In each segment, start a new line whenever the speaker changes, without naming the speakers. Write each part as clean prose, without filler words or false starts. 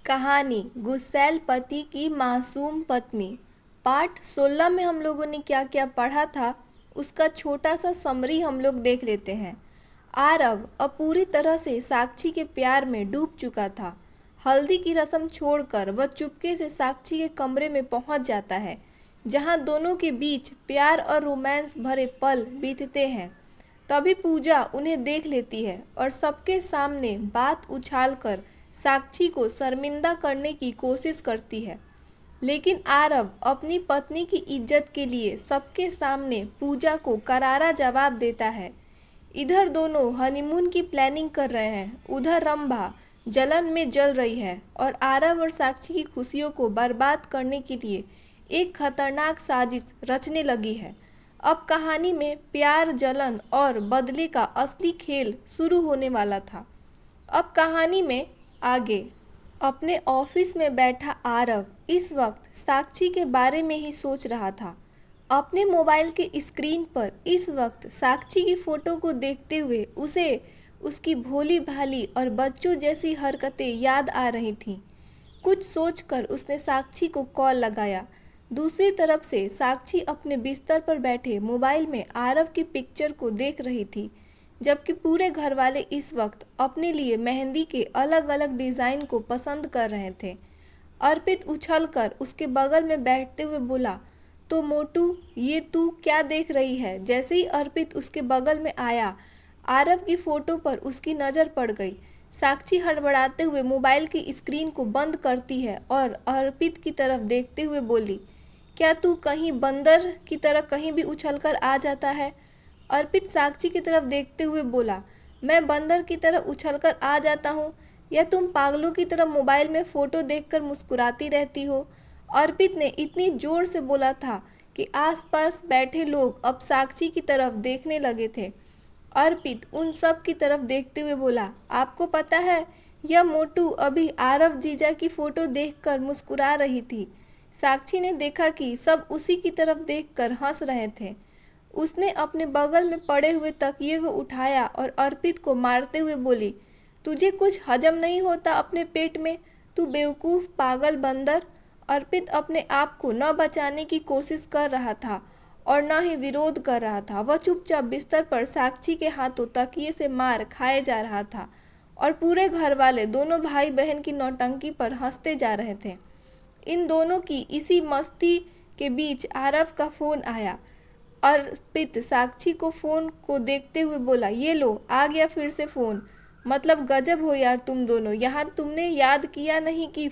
कहानी गुस्सैल पति की मासूम पत्नी। पार्ट 16 में हम लोगों ने क्या क्या पढ़ा था उसका छोटा सा समरी हम लोग देख लेते हैं। आरव अब पूरी तरह से साक्षी के प्यार में डूब चुका था। हल्दी की रस्म छोड़कर वह चुपके से साक्षी के कमरे में पहुंच जाता है, जहां दोनों के बीच प्यार और रोमांस भरे पल बीतते हैं। तभी पूजा उन्हें देख लेती है और सबके सामने बात उछालकर साक्षी को शर्मिंदा करने की कोशिश करती है। लेकिन आरव अपनी पत्नी की इज्जत के लिए सबके सामने पूजा को करारा जवाब देता है। इधर दोनों हनीमून की प्लानिंग कर रहे हैं, उधर रंभा जलन में जल रही है और आरव और साक्षी की खुशियों को बर्बाद करने के लिए एक खतरनाक साजिश रचने लगी है। अब कहानी में प्यार, जलन और बदले का असली खेल शुरू होने वाला था। अब कहानी में आगे अपने ऑफिस में बैठा आरव इस वक्त साक्षी के बारे में ही सोच रहा था। अपने मोबाइल के स्क्रीन पर इस वक्त साक्षी की फ़ोटो को देखते हुए उसे उसकी भोली भाली और बच्चों जैसी हरकतें याद आ रही थीं। कुछ सोचकर उसने साक्षी को कॉल लगाया। दूसरी तरफ से साक्षी अपने बिस्तर पर बैठे मोबाइल में आरव की पिक्चर को देख रही थी, जबकि पूरे घर वाले इस वक्त अपने लिए मेहंदी के अलग अलग डिज़ाइन को पसंद कर रहे थे। अर्पित उछलकर उसके बगल में बैठते हुए बोला, तो मोटू, ये तू क्या देख रही है? जैसे ही अर्पित उसके बगल में आया, आरव की फ़ोटो पर उसकी नज़र पड़ गई। साक्षी हड़बड़ाते हुए मोबाइल की स्क्रीन को बंद करती है और अर्पित की तरफ देखते हुए बोली, क्या तू कहीं बंदर की तरह कहीं भी उछलकर आ जाता है? अर्पित साक्षी की तरफ देखते हुए बोला, मैं बंदर की तरह उछलकर आ जाता हूँ या तुम पागलों की तरह मोबाइल में फ़ोटो देखकर मुस्कुराती रहती हो? अर्पित ने इतनी ज़ोर से बोला था कि आसपास बैठे लोग अब साक्षी की तरफ देखने लगे थे। अर्पित उन सब की तरफ देखते हुए बोला, आपको पता है, यह मोटू अभी आरव जीजा की फ़ोटो देखकर मुस्कुरा रही थी। साक्षी ने देखा कि सब उसी की तरफ देखकर हंस रहे थे। उसने अपने बगल में पड़े हुए तकिए को उठाया और अर्पित को मारते हुए बोली, तुझे कुछ हजम नहीं होता अपने पेट में, तू बेवकूफ़ पागल बंदर। अर्पित अपने आप को न बचाने की कोशिश कर रहा था और न ही विरोध कर रहा था। वह चुपचाप बिस्तर पर साक्षी के हाथों तकिए से मार खाए जा रहा था और पूरे घर वाले दोनों भाई बहन की नौटंकी पर हंसते जा रहे थे। इन दोनों की इसी मस्ती के बीच आरव का फ़ोन आया। अर्पित साक्षी को फ़ोन को देखते हुए बोला, ये लो, आ गया फिर से फ़ोन। मतलब गजब हो यार तुम दोनों, यहाँ तुमने याद किया नहीं कि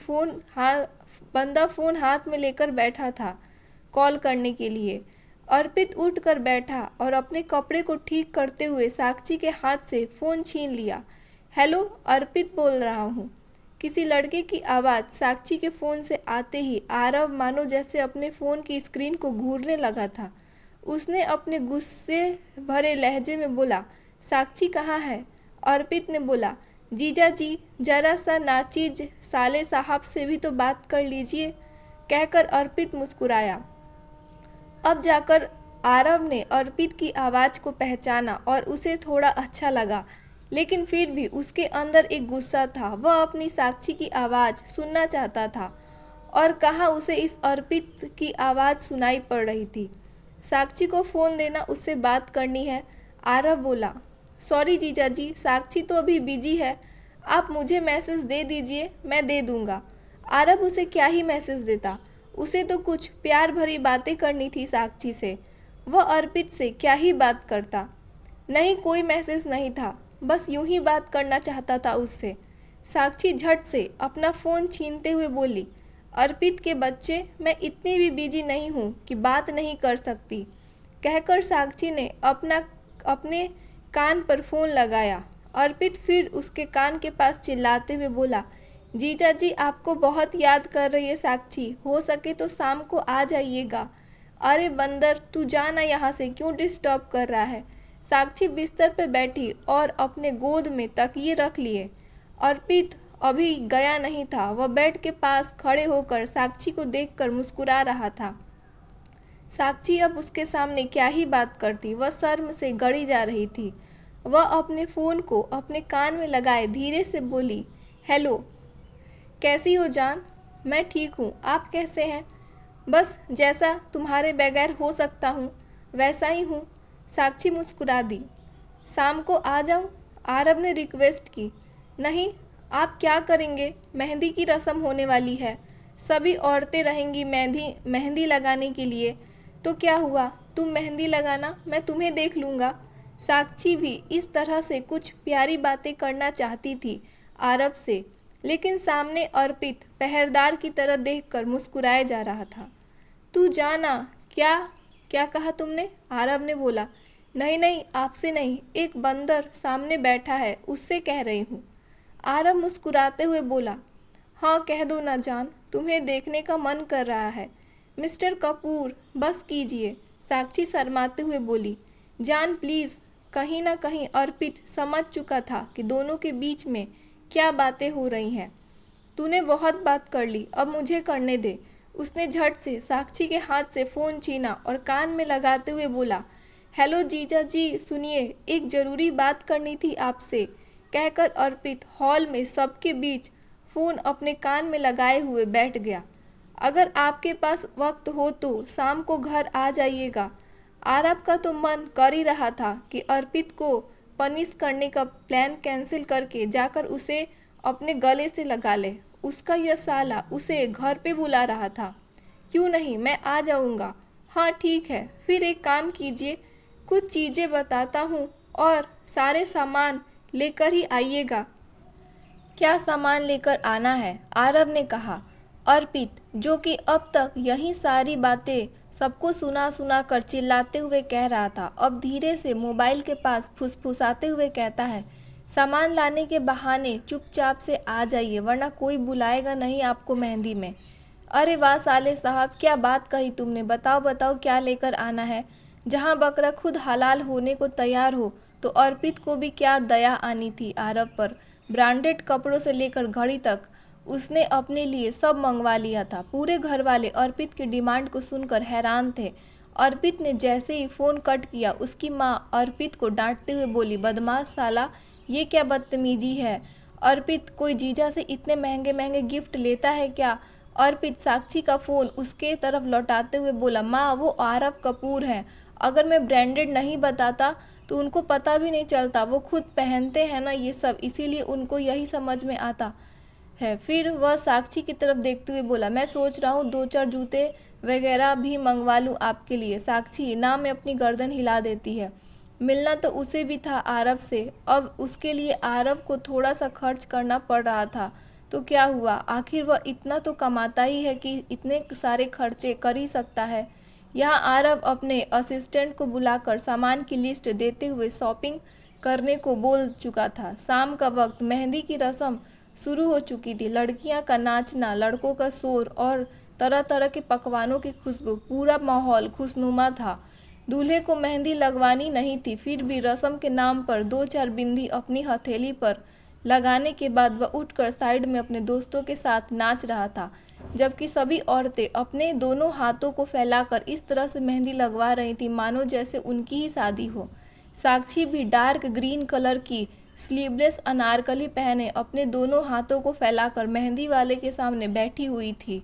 बंदा फ़ोन हाथ में लेकर बैठा था कॉल करने के लिए। अर्पित उठकर बैठा और अपने कपड़े को ठीक करते हुए साक्षी के हाथ से फ़ोन छीन लिया। हेलो, अर्पित बोल रहा हूँ। किसी लड़के की आवाज़ साक्षी के फ़ोन से आते ही आरव मानो जैसे अपने फ़ोन की स्क्रीन को घूरने लगा था। उसने अपने गुस्से भरे लहजे में बोला, साक्षी कहाँ है? अर्पित ने बोला, जीजा जी, जरा सा नाचीज साले साहब से भी तो बात कर लीजिए, कहकर अर्पित मुस्कुराया। अब जाकर आरव ने अर्पित की आवाज़ को पहचाना और उसे थोड़ा अच्छा लगा, लेकिन फिर भी उसके अंदर एक गुस्सा था। वह अपनी साक्षी की आवाज़ सुनना चाहता था और कहाँ उसे इस अर्पित की आवाज़ सुनाई पड़ रही थी। साक्षी को फ़ोन देना, उससे बात करनी है। आरव बोला, सॉरी जीजा जी, साक्षी तो अभी बिजी है, आप मुझे मैसेज दे दीजिए, मैं दे दूँगा। आरव उसे क्या ही मैसेज देता, उसे तो कुछ प्यार भरी बातें करनी थी साक्षी से। वह अर्पित से क्या ही बात करता। नहीं, कोई मैसेज नहीं था, बस यूं ही बात करना चाहता था उससे। साक्षी झट से अपना फ़ोन छीनते हुए बोली, अर्पित के बच्चे, मैं इतनी भी बिजी नहीं हूँ कि बात नहीं कर सकती, कहकर साक्षी ने अपने कान पर फ़ोन लगाया। अर्पित फिर उसके कान के पास चिल्लाते हुए बोला, जीजा जी, आपको बहुत याद कर रही है साक्षी, हो सके तो शाम को आ जाइएगा। अरे बंदर, तू जाना यहाँ से, क्यों डिस्टर्ब कर रहा है? साक्षी बिस्तर पर बैठी और अपने गोद में तकिए रख लिए। अर्पित अभी गया नहीं था। वह बेड के पास खड़े होकर साक्षी को देखकर मुस्कुरा रहा था। साक्षी अब उसके सामने क्या ही बात करती, वह शर्म से गड़ी जा रही थी। वह अपने फ़ोन को अपने कान में लगाए धीरे से बोली, हेलो, कैसी हो जान? मैं ठीक हूँ, आप कैसे हैं? बस जैसा तुम्हारे बगैर हो सकता हूँ वैसा ही हूँ। साक्षी मुस्कुरा दी। शाम को आ जाऊँ? आरव ने रिक्वेस्ट की। नहीं, आप क्या करेंगे? मेहंदी की रस्म होने वाली है, सभी औरतें रहेंगी मेहंदी मेहंदी लगाने के लिए। तो क्या हुआ, तुम मेहंदी लगाना, मैं तुम्हें देख लूँगा। साक्षी भी इस तरह से कुछ प्यारी बातें करना चाहती थी आरव से, लेकिन सामने अर्पित पहरेदार की तरह देखकर मुस्कुराए जा रहा था। तू जाना। क्या क्या कहा तुमने? आरव ने बोला। नहीं नहीं, आपसे नहीं, एक बंदर सामने बैठा है, उससे कह रही हूँ। आरव मुस्कुराते हुए बोला। हाँ कह दो ना जान, तुम्हें देखने का मन कर रहा है। मिस्टर कपूर बस कीजिए, साक्षी शर्माते हुए बोली। जान प्लीज़। कहीं ना कहीं अर्पित समझ चुका था कि दोनों के बीच में क्या बातें हो रही हैं। तूने बहुत बात कर ली, अब मुझे करने दे। उसने झट से साक्षी के हाथ से फ़ोन छीना और कान में लगाते हुए बोला। हेलो जीजा जी, सुनिए, एक ज़रूरी बात करनी थी आपसे, कहकर अर्पित हॉल में सबके बीच फ़ोन अपने कान में लगाए हुए बैठ गया। अगर आपके पास वक्त हो तो शाम को घर आ जाइएगा। आरव का तो मन कर ही रहा था कि अर्पित को पनिश करने का प्लान कैंसिल करके जाकर उसे अपने गले से लगा ले। उसका यह साला उसे घर पे बुला रहा था। क्यों नहीं, मैं आ जाऊंगा। हाँ ठीक है, फिर एक काम कीजिए, कुछ चीज़ें बताता हूँ और सारे सामान लेकर ही आइएगा। क्या सामान लेकर आना है? आरव ने कहा। अर्पित, जो कि अब तक यही सारी बातें सबको सुना सुना कर चिल्लाते हुए कह रहा था, अब धीरे से मोबाइल के पास फुसफुसाते हुए कहता है, सामान लाने के बहाने चुपचाप से आ जाइए, वरना कोई बुलाएगा नहीं आपको मेहंदी में। अरे वाह साले साहब, क्या बात कही तुमने, बताओ बताओ क्या लेकर आना है। जहाँ बकरा खुद हलाल होने को तैयार हो तो अर्पित को भी क्या दया आनी थी आरव पर। ब्रांडेड कपड़ों से लेकर घड़ी तक उसने अपने लिए सब मंगवा लिया था। पूरे घर वाले अर्पित की डिमांड को सुनकर हैरान थे। अर्पित ने जैसे ही फ़ोन कट किया, उसकी माँ अर्पित को डांटते हुए बोली, बदमाश साला, ये क्या बदतमीजी है। अर्पित, कोई जीजा से इतने महंगे महंगे गिफ्ट लेता है क्या? अर्पित साक्षी का फ़ोन उसके तरफ लौटाते हुए बोला, माँ वो आरव कपूर हैं, अगर मैं ब्रांडेड नहीं बताता तो उनको पता भी नहीं चलता, वो खुद पहनते हैं ना ये सब, इसीलिए उनको यही समझ में आता है। फिर वह साक्षी की तरफ देखते हुए बोला, मैं सोच रहा हूँ 2-4 जूते वगैरह भी मंगवा लूँ आपके लिए। साक्षी ना में अपनी गर्दन हिला देती है। मिलना तो उसे भी था आरव से, अब उसके लिए आरव को थोड़ा सा खर्च करना पड़ रहा था। तो क्या हुआ, आखिर वह इतना तो कमाता ही है कि इतने सारे खर्चे कर ही सकता है। यहाँ आरव अपने असिस्टेंट को बुलाकर सामान की लिस्ट देते हुए शॉपिंग करने को बोल चुका था। शाम का वक्त, मेहंदी की रस्म शुरू हो चुकी थी। लड़कियां का नाचना, लड़कों का शोर और तरह तरह के पकवानों की खुशबू, पूरा माहौल खुशनुमा था। दूल्हे को मेहंदी लगवानी नहीं थी, फिर भी रस्म के नाम पर 2-4 बिंदी अपनी हथेली पर लगाने के बाद वह उठकर साइड में अपने दोस्तों के साथ नाच रहा था, जबकि सभी औरतें अपने दोनों हाथों को फैलाकर इस तरह से मेहंदी लगवा रही थी मानो जैसे उनकी ही शादी हो। साक्षी भी डार्क ग्रीन कलर की स्लीवलेस अनारकली पहने अपने दोनों हाथों को फैलाकर मेहंदी वाले के सामने बैठी हुई थी।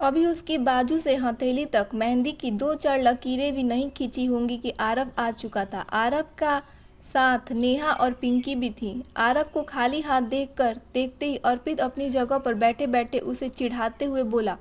अभी उसकी बाजू से हथेली तक मेहंदी की 2-4 लकीरें भी नहीं खींची होंगी कि आरव आ चुका था। आरव का साथ नेहा और पिंकी भी थी। आरव को खाली हाथ देखते ही अर्पित अपनी जगह पर बैठे बैठे उसे चिढ़ाते हुए बोला,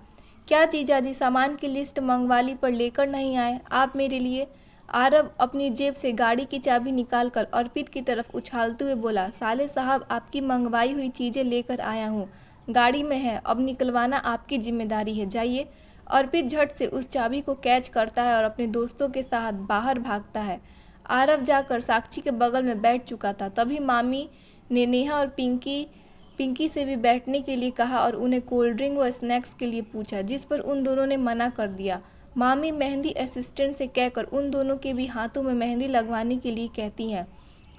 क्या जीजाजी, सामान की लिस्ट मंगवा ली पर लेकर नहीं आए आप मेरे लिए? आरव अपनी जेब से गाड़ी की चाबी निकालकर अर्पित की तरफ उछालते हुए बोला, साले साहब, आपकी मंगवाई हुई चीज़ें लेकर आया हूँ, गाड़ी में है, अब निकलवाना आपकी जिम्मेदारी है, जाइए। अर्पित झट से उस चाबी को कैच करता है और अपने दोस्तों के साथ बाहर भागता है। आरव जाकर साक्षी के बगल में बैठ चुका था। तभी मामी ने नेहा और पिंकी से भी बैठने के लिए कहा और उन्हें कोल्ड ड्रिंक व स्नैक्स के लिए पूछा, जिस पर उन दोनों ने मना कर दिया। मामी मेहंदी असिस्टेंट से कहकर उन दोनों के भी हाथों में मेहंदी लगवाने के लिए कहती हैं।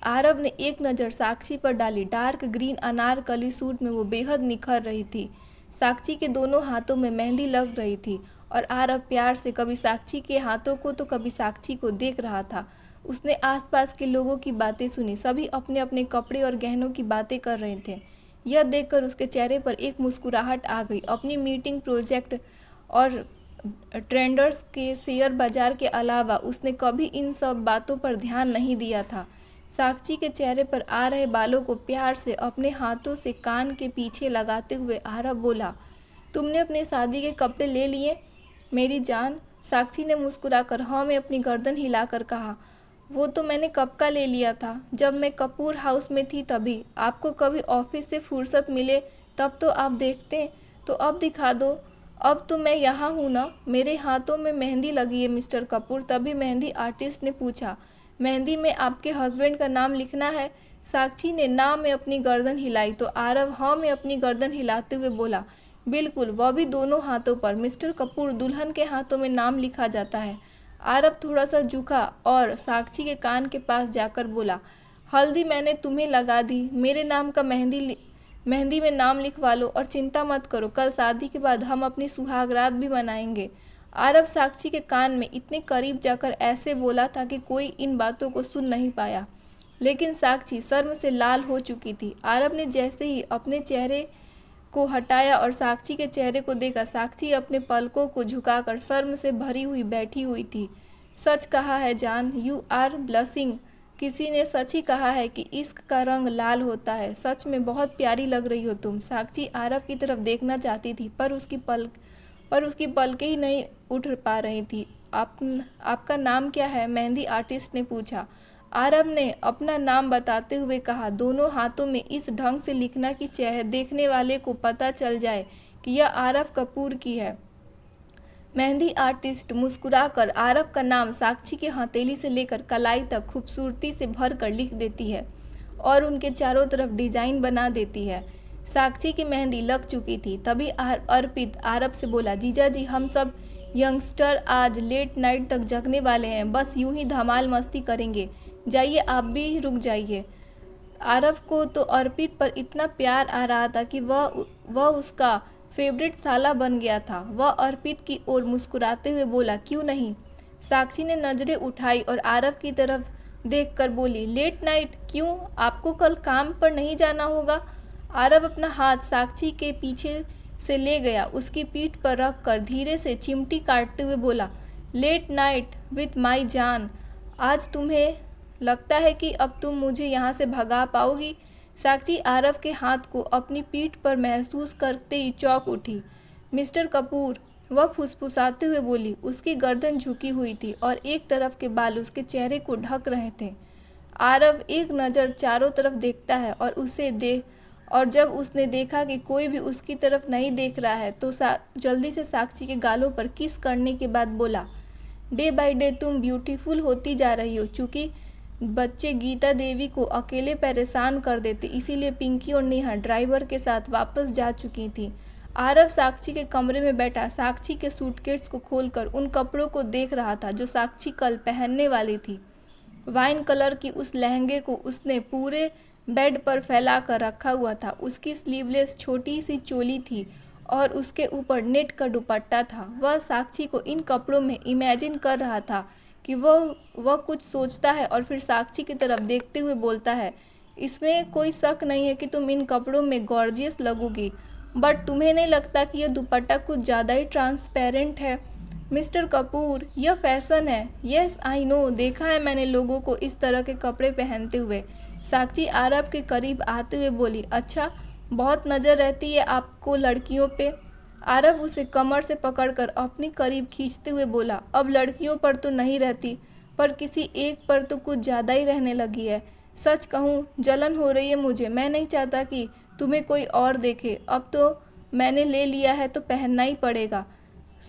आरव ने एक नज़र साक्षी पर डाली। डार्क ग्रीन अनारकली सूट में वो बेहद निखर रही थी। साक्षी के दोनों हाथों में मेहंदी लग रही थी और आरव प्यार से कभी साक्षी के हाथों को तो कभी साक्षी को देख रहा था। उसने आसपास के लोगों की बातें सुनी। सभी अपने अपने कपड़े और गहनों की बातें कर रहे थे। यह देखकर उसके चेहरे पर एक मुस्कुराहट आ गई। अपनी मीटिंग, प्रोजेक्ट और ट्रेंडर्स के शेयर बाजार के अलावा उसने कभी इन सब बातों पर ध्यान नहीं दिया था। साक्षी के चेहरे पर आ रहे बालों को प्यार से अपने हाथों से कान के पीछे लगाते हुए आरव बोला, तुमने अपने शादी के कपड़े ले लिए मेरी जान? साक्षी ने मुस्कुराकर हाँ में अपनी गर्दन हिलाकर कहा, वो तो मैंने कब का ले लिया था, जब मैं कपूर हाउस में थी तभी। आपको कभी ऑफिस से फुर्सत मिले तब तो आप देखते, तो अब दिखा दो। अब तो मैं यहाँ हूँ ना। मेरे हाथों में मेहंदी लगी है मिस्टर कपूर। तभी मेहंदी आर्टिस्ट ने पूछा, मेहंदी में आपके हस्बैंड का नाम लिखना है? साक्षी ने ना में अपनी गर्दन हिलाई तो आरव हाँ में अपनी गर्दन हिलाते हुए बोला, बिल्कुल, वह भी दोनों हाथों पर। मिस्टर कपूर, दुल्हन के हाथों में नाम लिखा जाता है। आरव थोड़ा सा झुका और साक्षी के कान के पास जाकर बोला, हल्दी मैंने तुम्हें लगा दी, मेरे नाम का मेहंदी में नाम लिखवा लो और चिंता मत करो, कल शादी के बाद हम अपनी सुहागरात भी मनाएंगे। आरव साक्षी के कान में इतने करीब जाकर ऐसे बोला था कि कोई इन बातों को सुन नहीं पाया, लेकिन साक्षी शर्म से लाल हो चुकी थी। आरव ने जैसे ही अपने चेहरे को हटाया और साक्षी के चेहरे को देखा, साक्षी अपने पलकों को झुकाकर शर्म से भरी हुई बैठी हुई थी। सच कहा है जान, यू आर ब्लशिंग। किसी ने सच ही कहा है कि इश्क का रंग लाल होता है। सच में बहुत प्यारी लग रही हो तुम। साक्षी आरव की तरफ देखना चाहती थी पर उसकी पलकें ही नहीं उठ पा रही थी। आपका नाम क्या है? मेहंदी आर्टिस्ट ने पूछा। आरव ने अपना नाम बताते हुए कहा, दोनों हाथों में इस ढंग से लिखना कि चेहरे देखने वाले को पता चल जाए कि यह आरव कपूर की है। मेहंदी आर्टिस्ट मुस्कुराकर आरव का नाम साक्षी के हथेली से लेकर कलाई तक खूबसूरती से भरकर लिख देती है और उनके चारों तरफ डिजाइन बना देती है। साक्षी की मेहंदी लग चुकी थी। तभी अर्पित आरव से बोला, जीजा जी, हम सब यंगस्टर आज लेट नाइट तक जगने वाले हैं, बस यूं ही धमाल मस्ती करेंगे। जाइए, आप भी रुक जाइए। आरव को तो अर्पित पर इतना प्यार आ रहा था कि वह उसका फेवरेट साला बन गया था। वह अर्पित की ओर मुस्कुराते हुए बोला, क्यों नहीं? साक्षी ने नजरें उठाई और आरव की तरफ देखकर बोली, लेट नाइट क्यों? आपको कल काम पर नहीं जाना होगा? आरव अपना हाथ साक्षी के पीछे से ले गया, उसकी पीठ पर रखकर धीरे से चिमटी काटते हुए बोला, लेट नाइट विथ माई जान। आज तुम्हें लगता है कि अब तुम मुझे यहाँ से भगा पाओगी? साक्षी आरव के हाथ को अपनी पीठ पर महसूस करते ही चौंक उठी। मिस्टर कपूर, वह फुसफुसाते हुए बोली। उसकी गर्दन झुकी हुई थी और एक तरफ के बाल उसके चेहरे को ढक रहे थे। आरव एक नज़र चारों तरफ देखता है और जब उसने देखा कि कोई भी उसकी तरफ नहीं देख रहा है तो जल्दी से साक्षी के गालों पर किस करने के बाद बोला, डे बाय डे तुम ब्यूटीफुल होती जा रही हो। चूँकि बच्चे गीता देवी को अकेले परेशान कर देते, इसीलिए पिंकी और नेहा ड्राइवर के साथ वापस जा चुकी थी। आरव साक्षी के कमरे में बैठा साक्षी के सूटकेस को खोलकर उन कपड़ों को देख रहा था जो साक्षी कल पहनने वाली थी। वाइन कलर की उस लहंगे को उसने पूरे बेड पर फैला कर रखा हुआ था। उसकी स्लीवलेस छोटी सी चोली थी और उसके ऊपर नेट का दुपट्टा था। वह साक्षी को इन कपड़ों में इमेजिन कर रहा था कि वह कुछ सोचता है और फिर साक्षी की तरफ देखते हुए बोलता है, इसमें कोई शक नहीं है कि तुम इन कपड़ों में गॉर्जियस लगोगी, बट तुम्हें नहीं लगता कि यह दुपट्टा कुछ ज़्यादा ही ट्रांसपेरेंट है? मिस्टर कपूर, यह फैशन है। यस आई नो, देखा है मैंने लोगों को इस तरह के कपड़े पहनते हुए। साक्षी आरव के करीब आते हुए बोली, अच्छा, बहुत नज़र रहती है आपको लड़कियों पे? आरव उसे कमर से पकड़कर अपनी करीब खींचते हुए बोला, अब लड़कियों पर तो नहीं रहती, पर किसी एक पर तो कुछ ज़्यादा ही रहने लगी है। सच कहूँ, जलन हो रही है मुझे। मैं नहीं चाहता कि तुम्हें कोई और देखे। अब तो मैंने ले लिया है तो पहनना ही पड़ेगा।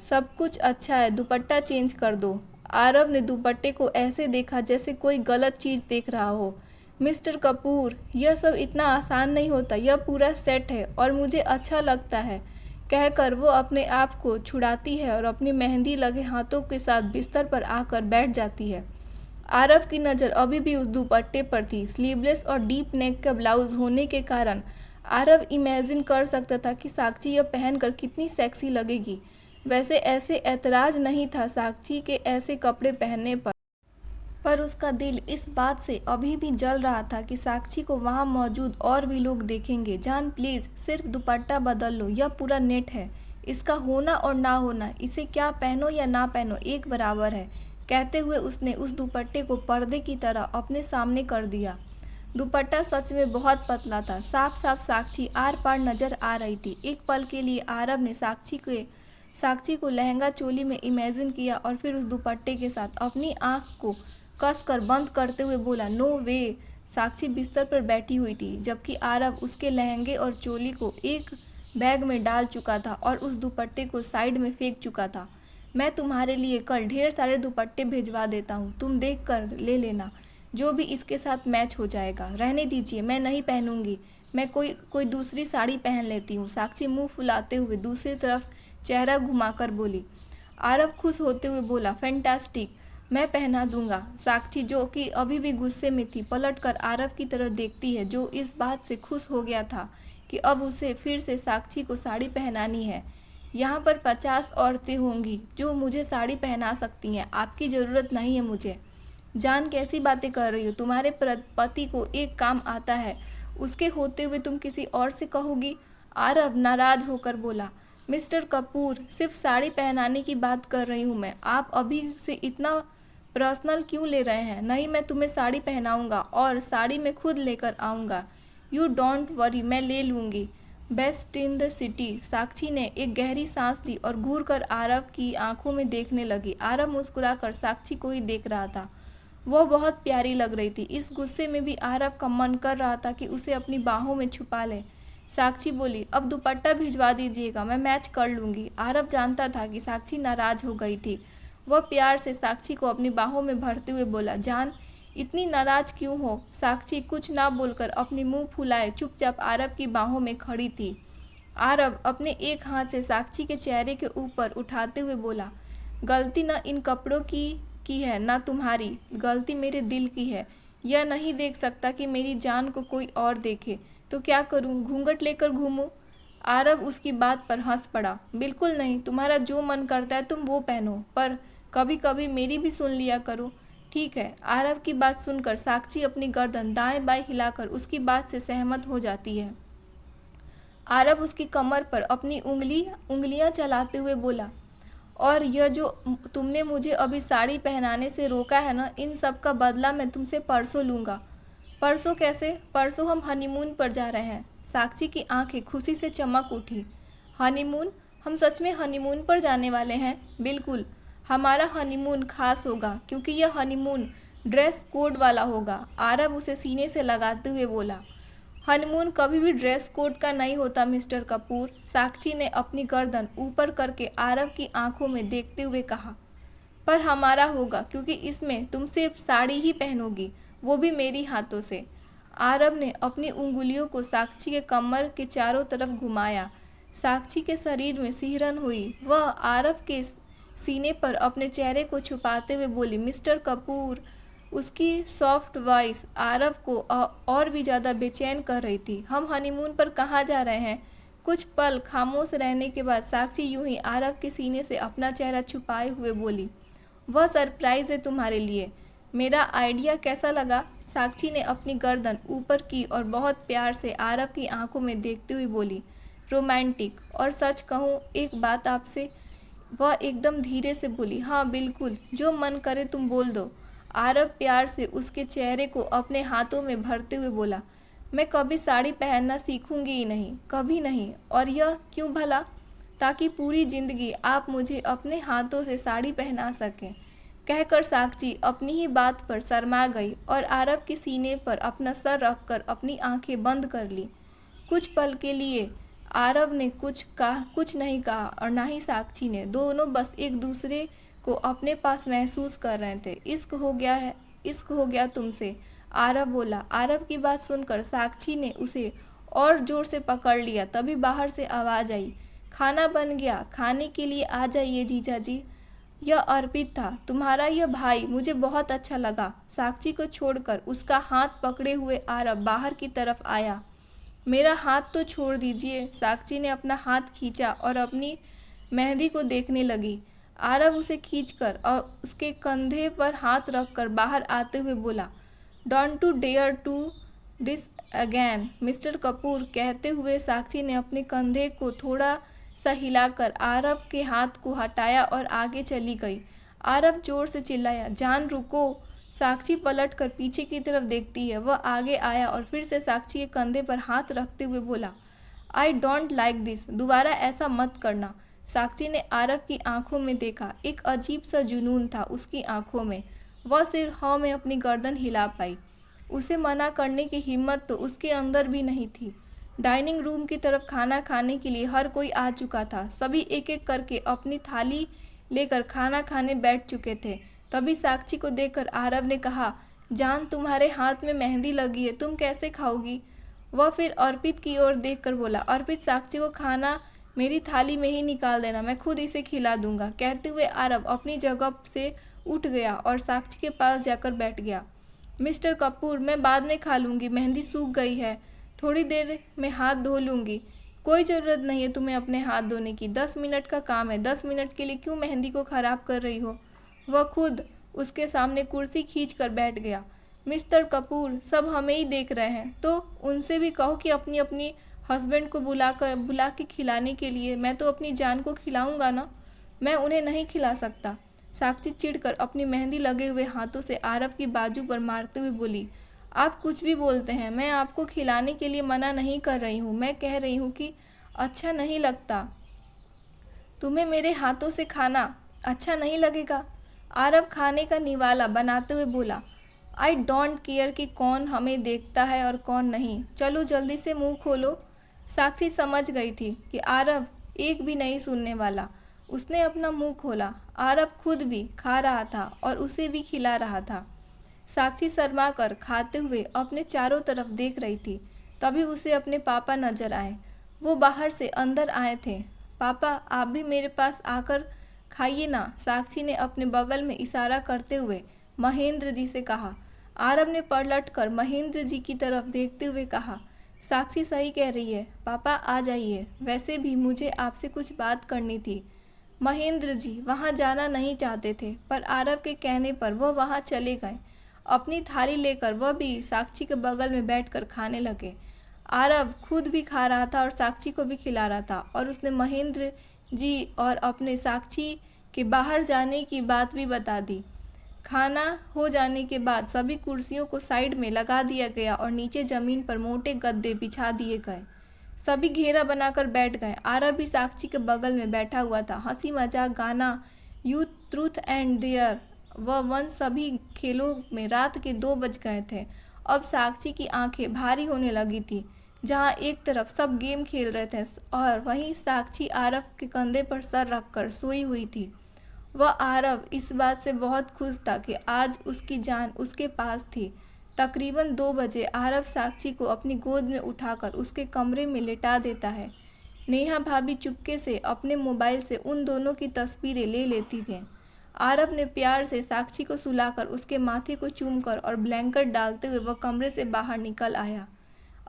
सब कुछ अच्छा है, दुपट्टा चेंज कर दो। आरव ने दुपट्टे को ऐसे देखा जैसे कोई गलत चीज़ देख रहा हो। मिस्टर कपूर, यह सब इतना आसान नहीं होता, यह पूरा सेट है और मुझे अच्छा लगता है, कहकर वो अपने आप को छुड़ाती है और अपनी मेहंदी लगे हाथों के साथ बिस्तर पर आकर बैठ जाती है। आरव की नज़र अभी भी उस दुपट्टे पर थी। स्लीवलेस और डीप नेक का ब्लाउज होने के कारण आरव इमेजिन कर सकता था कि साक्षी यह पहनकर कितनी सेक्सी लगेगी। वैसे ऐसे ऐतराज़ नहीं था साक्षी के ऐसे कपड़े पहनने पर पर उसका दिल इस बात से अभी भी जल रहा था कि साक्षी को वहाँ मौजूद और भी लोग देखेंगे। जान प्लीज़ सिर्फ दुपट्टा बदल लो, यह पूरा नेट है, इसका होना और ना होना, इसे क्या पहनो या ना पहनो एक बराबर है। कहते हुए उसने उस दुपट्टे को पर्दे की तरह अपने सामने कर दिया। दुपट्टा सच में बहुत पतला था, साफ साफ साक्षी आर पार नजर आ रही थी। एक पल के लिए आरव ने साक्षी को लहंगा चोली में इमेजिन किया और फिर उस दुपट्टे के साथ अपनी आंख को कसकर बंद करते हुए बोला, नो वे। साक्षी बिस्तर पर बैठी हुई थी, जबकि आरव उसके लहंगे और चोली को एक बैग में डाल चुका था और उस दुपट्टे को साइड में फेंक चुका था। मैं तुम्हारे लिए कल ढेर सारे दुपट्टे भिजवा देता हूँ, तुम देख कर ले लेना, जो भी इसके साथ मैच हो जाएगा। रहने दीजिए, मैं नहीं पहनूंगी, मैं कोई दूसरी साड़ी पहन लेती हूँ। साक्षी मुंह फुलाते हुए दूसरी तरफ चेहरा घुमाकर बोली। आरव खुश होते हुए बोला, फैंटास्टिक, मैं पहना दूंगा। साक्षी, जो कि अभी भी गुस्से में थी, पलटकर आरव की तरफ देखती है, जो इस बात से खुश हो गया था कि अब उसे फिर से साक्षी को साड़ी पहनानी है। यहाँ पर 50 औरतें होंगी जो मुझे साड़ी पहना सकती हैं, आपकी ज़रूरत नहीं है मुझे। जान, कैसी बातें कर रही हो? तुम्हारे पति को एक काम आता है, उसके होते हुए तुम किसी और से कहोगी? आरव नाराज होकर बोला, मिस्टर कपूर, सिर्फ साड़ी पहनाने की बात कर रही हूँ मैं, आप अभी से इतना पर्सनल क्यों ले रहे हैं? नहीं, मैं तुम्हें साड़ी पहनाऊंगा और साड़ी मैं खुद लेकर आऊँगा। यू डोंट वरी, मैं ले लूँगी। Best in the city. Sakshi ने एक गहरी सांस ली और घूर कर आरव की आंखों में देखने लगी। आरव मुस्कुराकर साक्षी को ही देख रहा था। वह बहुत प्यारी लग रही थी। इस गुस्से में भी आरव का मन कर रहा था कि उसे अपनी बाहों में छुपा ले। साक्षी बोली, अब दुपट्टा भिजवा दीजिएगा, मैं मैच कर लूँगी। आरव जानता था कि साक्षी नाराज हो गई थी। वह प्यार से साक्षी को अपनी बाहों में भरते हुए बोला, जान, इतनी नाराज क्यों हो? साक्षी कुछ ना बोलकर अपनी मुंह फुलाए चुपचाप आरव की बाहों में खड़ी थी। आरव अपने एक हाथ से साक्षी के चेहरे के ऊपर उठाते हुए बोला, गलती न इन कपड़ों की है, ना तुम्हारी, गलती मेरे दिल की है। यह नहीं देख सकता कि मेरी जान को कोई और देखे तो क्या करूं, घूंघट लेकर घूमूं? आरव उसकी बात पर हंस पड़ा। बिल्कुल नहीं, तुम्हारा जो मन करता है तुम वो पहनो, पर कभी कभी मेरी भी सुन लिया करो। ठीक है। आरव की बात सुनकर साक्षी अपनी गर्दन दाएं बाएं हिलाकर उसकी बात से सहमत हो जाती है। आरव उसकी कमर पर अपनी उंगलियां चलाते हुए बोला, और यह जो तुमने मुझे अभी साड़ी पहनाने से रोका है ना, इन सब का बदला मैं तुमसे परसों लूँगा। परसों कैसे? परसों हम हनीमून पर जा रहे हैं। साक्षी की आंखें खुशी से चमक उठी। हनीमून? हम सच में हनीमून पर जाने वाले हैं? बिल्कुल, हमारा हनीमून खास होगा क्योंकि यह हनीमून ड्रेस कोड वाला होगा। आरव उसे सीने से लगाते हुए बोला, हनीमून कभी भी ड्रेस कोड का नहीं होता मिस्टर कपूर। साक्षी ने अपनी गर्दन ऊपर करके आरव की आंखों में देखते हुए कहा, पर हमारा होगा क्योंकि इसमें तुम सिर्फ साड़ी ही पहनोगी, वो भी मेरी हाथों से। आरव ने अपनी उंगलियों को साक्षी के कमर के चारों तरफ घुमाया। साक्षी के शरीर में सिहरन हुई। वह आरव के सीने पर अपने चेहरे को छुपाते हुए बोली, मिस्टर कपूर। उसकी सॉफ्ट वॉइस आरव को और भी ज़्यादा बेचैन कर रही थी। हम हनीमून पर कहाँ जा रहे हैं? कुछ पल खामोश रहने के बाद साक्षी यूं ही आरव के सीने से अपना चेहरा छुपाए हुए बोली, वह सरप्राइज़ है तुम्हारे लिए। मेरा आइडिया कैसा लगा? साक्षी ने अपनी गर्दन ऊपर की और बहुत प्यार से आरव की आंखों में देखते हुए बोली, रोमांटिक। और सच कहूँ एक बात आपसे? वह एकदम धीरे से बोली, हाँ बिल्कुल, जो मन करे तुम बोल दो। आरव प्यार से उसके चेहरे को अपने हाथों में भरते हुए बोला, मैं कभी साड़ी पहनना सीखूंगी ही नहीं, कभी नहीं। और यह क्यों भला? ताकि पूरी जिंदगी आप मुझे अपने हाथों से साड़ी पहना सकें। कहकर साक्षी अपनी ही बात पर शर्मा गई और आरव के सीने पर अपना सर रखकर अपनी आंखें बंद कर ली। कुछ पल के लिए आरव ने कुछ नहीं कहा और ना ही साक्षी ने। दोनों बस एक दूसरे को अपने पास महसूस कर रहे थे। इश्क हो गया तुमसे, आरव बोला। आरव की बात सुनकर साक्षी ने उसे और जोर से पकड़ लिया। तभी बाहर से आवाज़ आई, खाना बन गया, खाने के लिए आ जाइए जीजा जी। यह अर्पित था, तुम्हारा यह भाई, मुझे बहुत अच्छा लगा। साक्षी को छोड़कर उसका हाथ पकड़े हुए आरव बाहर की तरफ आया। मेरा हाथ तो छोड़ दीजिए। साक्षी ने अपना हाथ खींचा और अपनी मेहंदी को देखने लगी। आरव उसे खींचकर और उसके कंधे पर हाथ रखकर बाहर आते हुए बोला, don't to dare to this again Mister Kapoor. कहते हुए साक्षी ने अपने कंधे को थोड़ा सा हिलाकर आरव के हाथ को हटाया और आगे चली गई। आरव जोर से चिल्लाया, जान रुको। साक्षी पलट कर पीछे की तरफ देखती है। वह आगे आया और फिर से साक्षी के कंधे पर हाथ रखते हुए बोला, आई डोंट लाइक दिस, दोबारा ऐसा मत करना। साक्षी ने आरव की आंखों में देखा। एक अजीब सा जुनून था उसकी आंखों में। वह सिर्फ हाँ में अपनी गर्दन हिला पाई। उसे मना करने की हिम्मत तो उसके अंदर भी नहीं थी। डाइनिंग रूम की तरफ खाना खाने के लिए हर कोई आ चुका था। सभी एक एक करके अपनी थाली लेकर खाना खाने बैठ चुके थे। तभी साक्षी को देखकर आरव ने कहा, जान तुम्हारे हाथ में मेहंदी लगी है, तुम कैसे खाओगी? वह फिर अर्पित की ओर देखकर बोला, अर्पित साक्षी को खाना मेरी थाली में ही निकाल देना, मैं खुद इसे खिला दूंगा। कहते हुए आरव अपनी जगह से उठ गया और साक्षी के पास जाकर बैठ गया। मिस्टर कपूर, मैं बाद में खा लूँगी, मेहंदी सूख गई है, थोड़ी देर में हाथ धो लूँगी। कोई ज़रूरत नहीं है तुम्हें अपने हाथ धोने की, 10 मिनट का काम है, 10 मिनट के लिए क्यों मेहंदी को ख़राब कर रही हो? वह खुद उसके सामने कुर्सी खींच कर बैठ गया। मिस्टर कपूर, सब हमें ही देख रहे हैं, तो उनसे भी कहो कि अपनी अपनी हस्बैंड को बुला के खिलाने के लिए। मैं तो अपनी जान को खिलाऊंगा ना, मैं उन्हें नहीं खिला सकता। साक्षी चिढ़कर अपनी मेहंदी लगे हुए हाथों से आरव की बाजू पर मारते हुए बोली, आप कुछ भी बोलते हैं, मैं आपको खिलाने के लिए मना नहीं कर रही हूँ। मैं कह रही हूँ कि अच्छा नहीं लगता तुम्हें मेरे हाथों से खाना, अच्छा नहीं लगेगा। आरव खाने का निवाला बनाते हुए बोला, आई डोंट केयर कि कौन हमें देखता है और कौन नहीं, चलो जल्दी से मुंह खोलो। साक्षी समझ गई थी कि आरव एक भी नहीं सुनने वाला। उसने अपना मुंह खोला। आरव खुद भी खा रहा था और उसे भी खिला रहा था। साक्षी शर्मा कर खाते हुए अपने चारों तरफ देख रही थी। तभी उसे अपने पापा नजर आए। वो बाहर से अंदर आए थे। पापा, आप भी मेरे पास आकर खाइए ना, साक्षी ने अपने बगल में इशारा करते हुए महेंद्र जी से कहा। आरव ने पलट कर महेंद्र जी की तरफ देखते हुए कहा, साक्षी सही कह रही है, पापा आ जाइए, वैसे भी मुझे आपसे कुछ बात करनी थी। महेंद्र जी वहाँ जाना नहीं चाहते थे, पर आरव के कहने पर वह वहाँ चले गए। अपनी थाली लेकर वह भी साक्षी के बगल में बैठकर खाने लगे। आरव खुद भी खा रहा था और साक्षी को भी खिला रहा था, और उसने महेंद्र जी और अपने साक्षी के बाहर जाने की बात भी बता दी। खाना हो जाने के बाद सभी कुर्सियों को साइड में लगा दिया गया और नीचे ज़मीन पर मोटे गद्दे बिछा दिए गए। सभी घेरा बनाकर बैठ गए। आरव भी साक्षी के बगल में बैठा हुआ था। हंसी मजाक, गाना, यूथ, ट्रूथ एंड डेयर व वन सभी खेलों में रात के 2 बज गए थे। अब साक्षी की आंखें भारी होने लगी थी। जहाँ एक तरफ सब गेम खेल रहे थे और वहीं साक्षी आरव के कंधे पर सर रखकर सोई हुई थी। वह आरव इस बात से बहुत खुश था कि आज उसकी जान उसके पास थी। तकरीबन 2 बजे आरव साक्षी को अपनी गोद में उठाकर उसके कमरे में लेटा देता है। नेहा भाभी चुपके से अपने मोबाइल से उन दोनों की तस्वीरें ले लेती थीं। आरव ने प्यार से साक्षी को सुलाकर उसके माथे को चूमकर और ब्लैंकेट डालते हुए वह कमरे से बाहर निकल आया।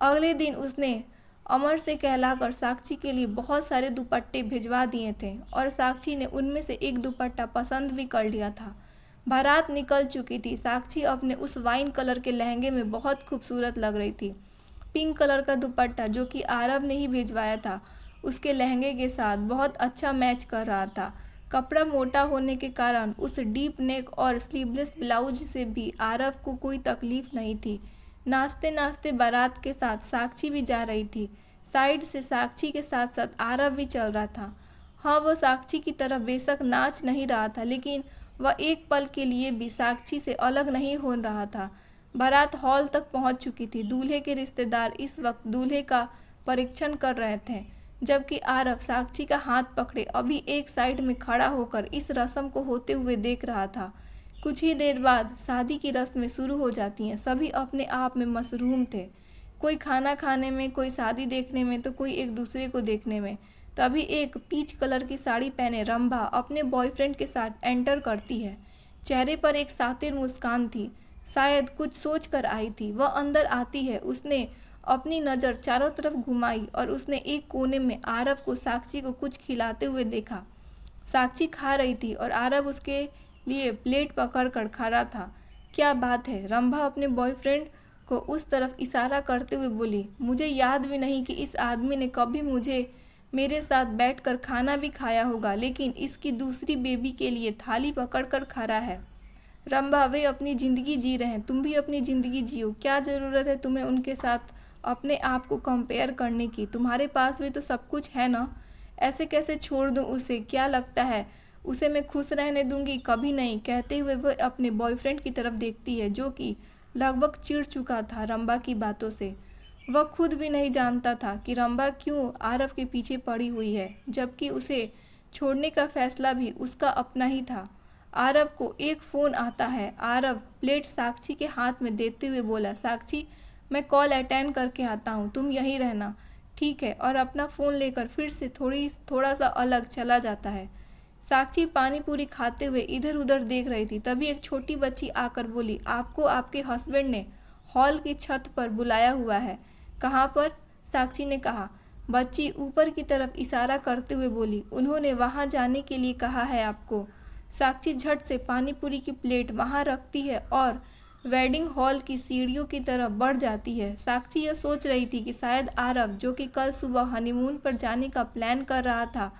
अगले दिन उसने अमर से कहलाकर साक्षी के लिए बहुत सारे दुपट्टे भिजवा दिए थे और साक्षी ने उनमें से एक दुपट्टा पसंद भी कर लिया था। बारात निकल चुकी थी। साक्षी अपने उस वाइन कलर के लहंगे में बहुत खूबसूरत लग रही थी। पिंक कलर का दुपट्टा जो कि आरव ने ही भिजवाया था, उसके लहंगे के साथ बहुत अच्छा मैच कर रहा था। कपड़ा मोटा होने के कारण उस डीप नेक और स्लीवलेस ब्लाउज से भी आरव को कोई तकलीफ नहीं थी। नाचते नाचते बारात के साथ साक्षी भी जा रही थी। साइड से साक्षी के साथ साथ आरव भी चल रहा था। हाँ, वह साक्षी की तरफ बेशक नाच नहीं रहा था, लेकिन वह एक पल के लिए भी साक्षी से अलग नहीं हो रहा था। बारात हॉल तक पहुंच चुकी थी। दूल्हे के रिश्तेदार इस वक्त दूल्हे का परीक्षण कर रहे थे, जबकि आरव साक्षी का हाथ पकड़े अभी एक साइड में खड़ा होकर इस रस्म को होते हुए देख रहा था। कुछ ही देर बाद शादी की रस्में शुरू हो जाती हैं। सभी अपने आप में मसरूम थे, कोई खाना खाने में, कोई शादी देखने में, तो कोई एक दूसरे को देखने में। तभी एक पीच कलर की साड़ी पहने रंभा अपने बॉयफ्रेंड के साथ एंटर करती है। चेहरे पर एक सातिर मुस्कान थी, शायद कुछ सोच कर आई थी। वह अंदर आती है। उसने अपनी नज़र चारों तरफ घुमाई और उसने एक कोने में आरव को साक्षी को कुछ खिलाते हुए देखा। साक्षी खा रही थी और आरव उसके लिए प्लेट पकड़ कर खा था। क्या बात है, रंभा अपने बॉयफ्रेंड को उस तरफ इशारा करते हुए बोली। मुझे याद भी नहीं कि इस आदमी ने कभी मुझे मेरे साथ बैठकर खाना भी खाया होगा, लेकिन इसकी दूसरी बेबी के लिए थाली पकड़ कर खड़ा है। रंभा, वे अपनी ज़िंदगी जी रहे हैं, तुम भी अपनी ज़िंदगी जियो। क्या ज़रूरत है तुम्हें उनके साथ अपने आप को कंपेयर करने की? तुम्हारे पास भी तो सब कुछ है ना। ऐसे कैसे छोड़ दूँ उसे? क्या लगता है उसे मैं खुश रहने दूंगी? कभी नहीं। कहते हुए वह अपने बॉयफ्रेंड की तरफ देखती है, जो कि लगभग चिढ़ चुका था रंभा की बातों से। वह खुद भी नहीं जानता था कि रंभा क्यों आरव के पीछे पड़ी हुई है, जबकि उसे छोड़ने का फैसला भी उसका अपना ही था। आरव को एक फ़ोन आता है। आरव प्लेट साक्षी के हाथ में देते हुए बोला, साक्षी, मैं कॉल अटेंड करके आता हूँ, तुम यहीं रहना। ठीक है। और अपना फ़ोन लेकर फिर से थोड़ा सा अलग चला जाता है। साक्षी पानी पूरी खाते हुए इधर उधर देख रही थी। तभी एक छोटी बच्ची आकर बोली, आपको आपके हस्बैंड ने हॉल की छत पर बुलाया हुआ है। कहाँ पर? साक्षी ने कहा। बच्ची ऊपर की तरफ इशारा करते हुए बोली, उन्होंने वहाँ जाने के लिए कहा है आपको। साक्षी झट से पानी पूरी की प्लेट वहाँ रखती है और वेडिंग हॉल की सीढ़ियों की तरफ बढ़ जाती है। साक्षी यह सोच रही थी कि शायद आरव, जो कि कल सुबह हनीमून पर जाने का प्लान कर रहा था,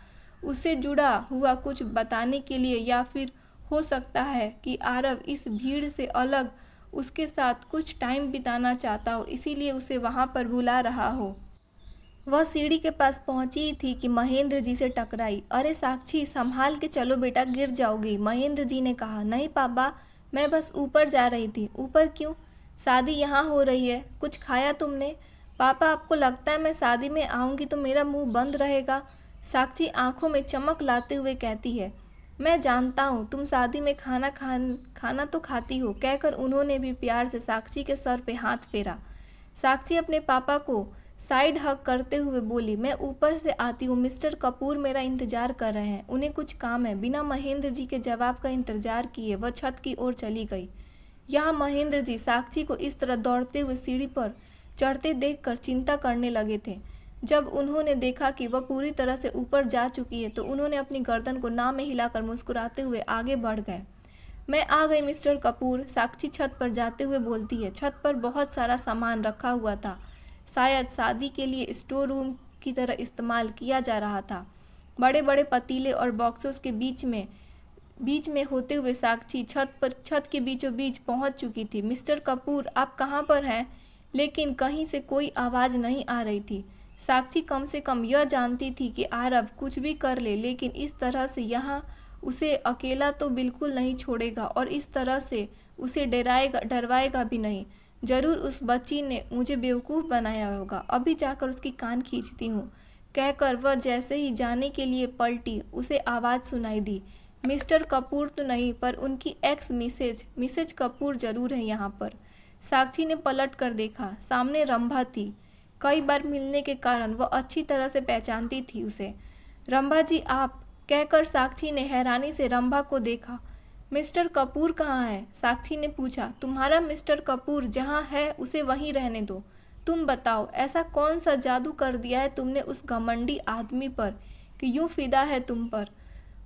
उससे जुड़ा हुआ कुछ बताने के लिए, या फिर हो सकता है कि आरव इस भीड़ से अलग उसके साथ कुछ टाइम बिताना चाहता हो, इसीलिए उसे वहाँ पर बुला रहा हो। वह सीढ़ी के पास पहुंची ही थी कि महेंद्र जी से टकराई। अरे साक्षी, संभाल के चलो बेटा, गिर जाओगी। महेंद्र जी ने कहा। नहीं पापा, मैं बस ऊपर जा रही थी। ऊपर क्यों? शादी यहाँ हो रही है। कुछ खाया तुमने? पापा, आपको लगता है मैं शादी में आऊँगी तो मेरा मुंह बंद रहेगा? साक्षी आंखों में चमक लाते हुए कहती है। मैं जानता हूँ तुम शादी में खाना तो खाती हो, कहकर उन्होंने भी प्यार से साक्षी के सर पे हाथ फेरा। साक्षी अपने पापा को साइड हग करते हुए बोली, मैं ऊपर से आती हूँ, मिस्टर कपूर मेरा इंतजार कर रहे हैं, उन्हें कुछ काम है। बिना महेंद्र जी के जवाब का इंतजार किए वह छत की ओर चली गई। यहाँ महेंद्र जी साक्षी को इस तरह दौड़ते हुए सीढ़ी पर चढ़ते देखकर चिंता करने लगे थे। जब उन्होंने देखा कि वह पूरी तरह से ऊपर जा चुकी है तो उन्होंने अपनी गर्दन को ना में हिलाकर मुस्कुराते हुए आगे बढ़ गए। मैं आ गई मिस्टर कपूर, साक्षी छत पर जाते हुए बोलती है। छत पर बहुत सारा सामान रखा हुआ था, शायद शादी के लिए स्टोर रूम की तरह इस्तेमाल किया जा रहा था। बड़े बड़े पतीले और बॉक्सेस के बीच में होते हुए साक्षी छत के बीचों बीच पहुंच चुकी थी। मिस्टर कपूर, आप कहाँ पर हैं? लेकिन कहीं से कोई आवाज़ नहीं आ रही थी। साक्षी कम से कम यह जानती थी कि आरव कुछ भी कर ले, लेकिन इस तरह से यहाँ उसे अकेला तो बिल्कुल नहीं छोड़ेगा, और इस तरह से उसे डरवाएगा भी नहीं। ज़रूर उस बच्ची ने मुझे बेवकूफ़ बनाया होगा, अभी जाकर उसकी कान खींचती हूँ, कहकर वह जैसे ही जाने के लिए पलटी, उसे आवाज़ सुनाई दी। मिस्टर कपूर तो नहीं, पर उनकी एक्स मिसेज कपूर ज़रूर है यहाँ पर। साक्षी ने पलट कर देखा। सामने रंभा थी। कई बार मिलने के कारण वह अच्छी तरह से पहचानती थी उसे। रंभा जी, आप, कहकर साक्षी ने हैरानी से रंभा को देखा। मिस्टर कपूर कहाँ है? साक्षी ने पूछा। तुम्हारा मिस्टर कपूर जहाँ है उसे वहीं रहने दो। तुम बताओ, ऐसा कौन सा जादू कर दिया है तुमने उस घमंडी आदमी पर कि यूँ फिदा है तुम पर?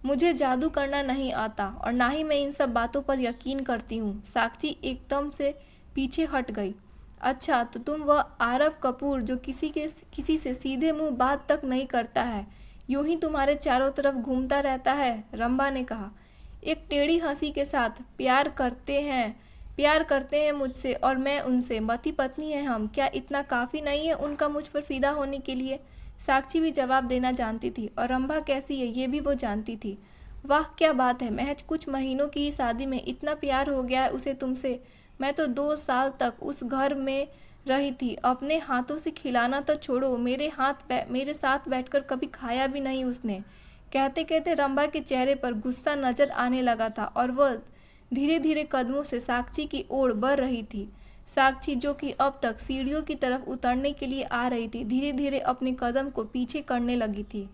मुझे जादू करना नहीं आता और ना ही मैं इन सब बातों पर यकीन करती हूँ। साक्षी एकदम से पीछे हट गई। अच्छा, तो तुम वह आरव कपूर जो किसी से सीधे मुंह बात तक नहीं करता है, यूं ही तुम्हारे चारों तरफ घूमता रहता है? रंभा ने कहा एक टेढ़ी हंसी के साथ। प्यार करते हैं मुझसे और मैं उनसे, पति पत्नी है हम। क्या इतना काफ़ी नहीं है उनका मुझ पर फिदा होने के लिए? साक्षी भी जवाब देना जानती थी और रंभा कैसी है ये भी वो जानती थी। वाह, क्या बात है, महज कुछ महीनों की ही शादी में इतना प्यार हो गया है उसे तुमसे। मैं तो 2 साल तक उस घर में रही थी, अपने हाथों से खिलाना तो छोड़ो, मेरे साथ बैठकर कभी खाया भी नहीं उसने। कहते कहते रंभा के चेहरे पर गुस्सा नजर आने लगा था और वह धीरे धीरे कदमों से साक्षी की ओर बढ़ रही थी। साक्षी, जो कि अब तक सीढ़ियों की तरफ उतरने के लिए आ रही थी, धीरे धीरे अपने कदम को पीछे करने लगी थी।